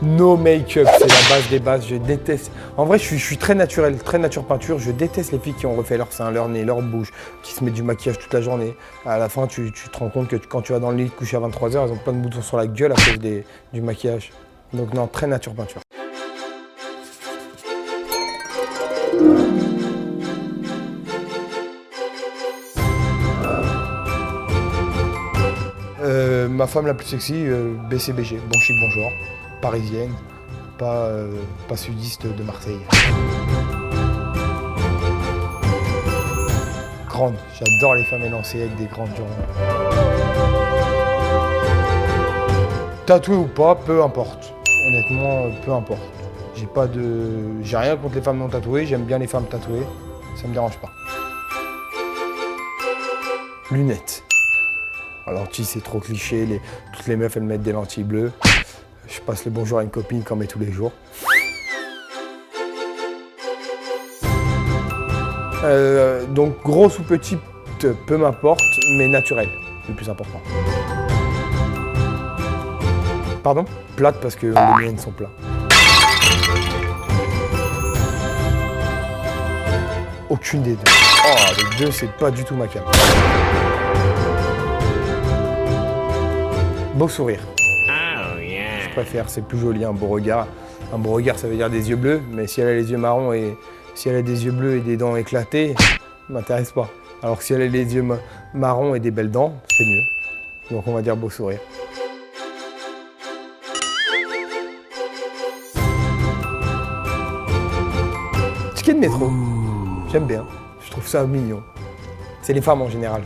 No make-up, c'est la base des bases, je déteste. En vrai, je suis très naturel, très nature peinture. Je déteste les filles qui ont refait leur sein, leur nez, leur bouche, qui se mettent du maquillage toute la journée. À la fin, tu te rends compte que quand tu vas dans le lit coucher à 23h, elles ont plein de boutons sur la gueule à cause du maquillage. Donc non, très nature peinture. Ma femme la plus sexy, BCBG, bon chic, bon genre, parisienne, pas sudiste de Marseille. Grande, j'adore les femmes élancées avec des grandes jambes. Tatoué ou pas, peu importe. Honnêtement, peu importe. J'ai rien contre les femmes non tatouées, j'aime bien les femmes tatouées, ça me dérange pas. Lunettes. Lentilles, c'est trop cliché, toutes les meufs elles mettent des lentilles bleues. Je passe le bonjour à une copine qui en met tous les jours. Donc grosse ou petite, peu m'importe, mais naturel, le plus important. Pardon? Plate parce que les miennes sont plats. Aucune des deux. Oh, les deux, c'est pas du tout ma cam. Beau sourire. Oh yeah. Je préfère, c'est plus joli, un beau regard. Un beau regard, ça veut dire des yeux bleus, mais si elle a les yeux marrons et si elle a des yeux bleus et des dents éclatées, ça m'intéresse pas. Alors que si elle a les yeux marrons et des belles dents, c'est mieux. Donc on va dire beau sourire. Ticket de métro. J'aime bien. Je trouve ça mignon. C'est les femmes en général.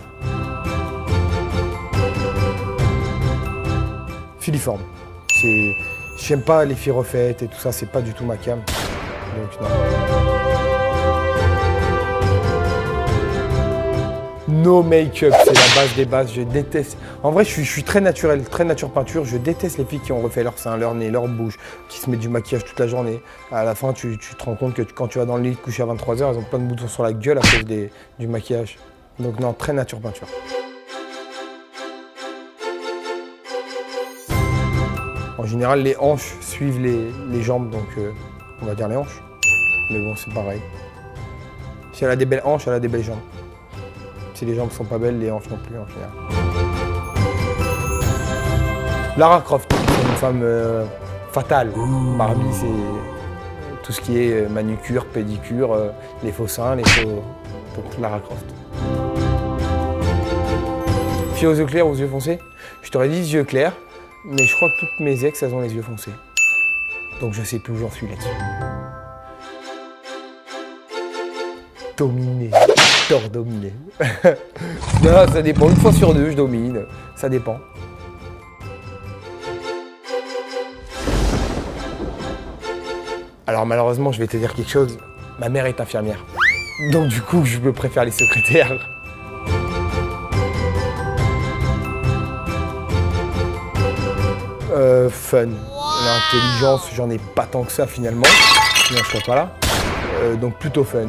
Filiforme. J'aime pas les filles refaites et tout ça, c'est pas du tout ma cam. Donc non. No make-up, c'est la base des bases, je déteste. En vrai, je suis très naturel, très nature peinture. Je déteste les filles qui ont refait leur sein, leur nez, leur bouche, qui se mettent du maquillage toute la journée. À la fin, tu te rends compte que quand tu vas dans le lit coucher à 23h, elles ont plein de boutons sur la gueule à cause du maquillage. Donc non, très nature peinture. En général, les hanches suivent les jambes, donc on va dire les hanches. Mais bon, c'est pareil. Si elle a des belles hanches, elle a des belles jambes. Si les jambes sont pas belles, les hanches non plus en général. Lara Croft, c'est une femme fatale. Barbie, c'est tout ce qui est manucure, pédicure, les faux seins, les faux... Donc Lara Croft. Fille aux yeux clairs, aux yeux foncés? Je t'aurais dit yeux clairs. Mais je crois que toutes mes ex, elles ont les yeux foncés. Donc je sais plus où j'en suis là-dessus. Dominer, j'adore dominer. Non, ça dépend, une fois sur deux, je domine. Ça dépend. Alors malheureusement, je vais te dire quelque chose. Ma mère est infirmière. Donc du coup, je préfère les secrétaires. Fun. L'intelligence, j'en ai pas tant que ça finalement, sinon je serais pas là. Donc plutôt fun.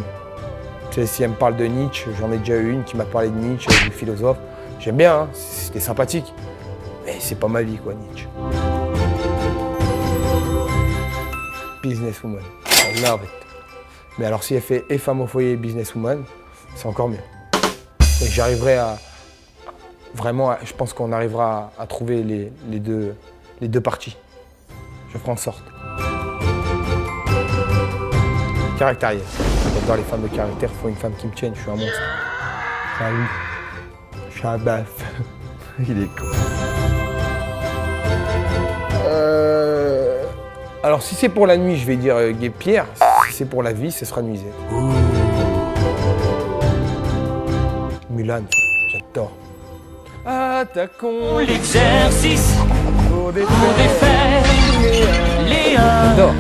Tu sais, si elle me parle de Nietzsche, j'en ai déjà eu une qui m'a parlé de Nietzsche, du philosophe. J'aime bien, hein, c'était sympathique. Mais c'est pas ma vie quoi, Nietzsche. Businesswoman, I love it. Mais alors si elle fait et femme au foyer et businesswoman, c'est encore mieux. Et j'arriverai à... Vraiment, je pense qu'on arrivera à trouver les deux parties. Je ferai en sorte. Caractériel. J'adore les femmes de caractère, il faut une femme qui me tienne, je suis un monstre. Salut. Je suis un baf. Il est con. Alors si c'est pour la nuit, je vais dire Guépierre. Si c'est pour la vie, ce sera Nuisette. Mulan, j'adore. Attaquons L'exercice pour pour défaire les J'adore.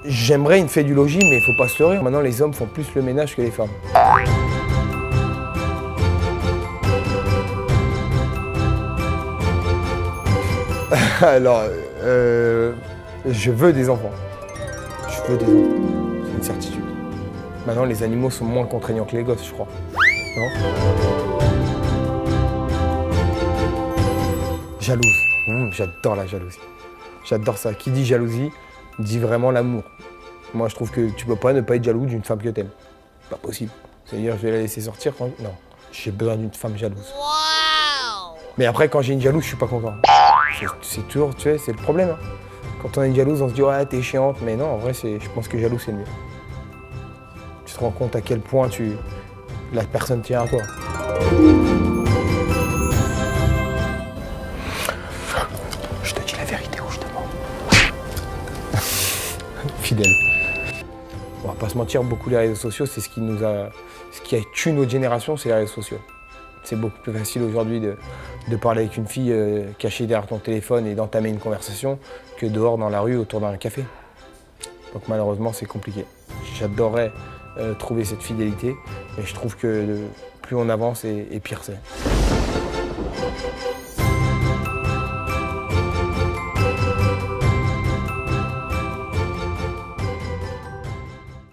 J'aimerais une fée du logis, mais il faut pas se leurrer. Maintenant, les hommes font plus le ménage que les femmes. Alors, je veux des enfants. Je veux des enfants. C'est une certitude. Maintenant, les animaux sont moins contraignants que les gosses, je crois. Non. Jalouse. J'adore la jalousie. J'adore ça. Qui dit jalousie, dit vraiment l'amour. Moi, je trouve que tu peux pas ne pas être jaloux d'une femme que t'aimes. Pas possible. C'est-à-dire, je vais la laisser sortir quand... Non. J'ai besoin d'une femme jalouse. Wow. Mais après, quand j'ai une jalouse, je suis pas content. C'est toujours, tu sais, c'est le problème. Hein. Quand on a une jalouse, on se dit, ouais, t'es chiante. Mais non, en vrai, je pense que jaloux, c'est le mieux. Tu te rends compte à quel point la personne tient à toi. Je te dis la vérité ou je te mens. Fidèle. On va pas se mentir, beaucoup les réseaux sociaux, c'est ce qui a tué notre génération, c'est les réseaux sociaux. C'est beaucoup plus facile aujourd'hui de parler avec une fille cachée derrière ton téléphone et d'entamer une conversation que dehors dans la rue autour d'un café. Donc malheureusement, c'est compliqué. J'adorerais trouver cette fidélité, mais je trouve que plus on avance et pire c'est.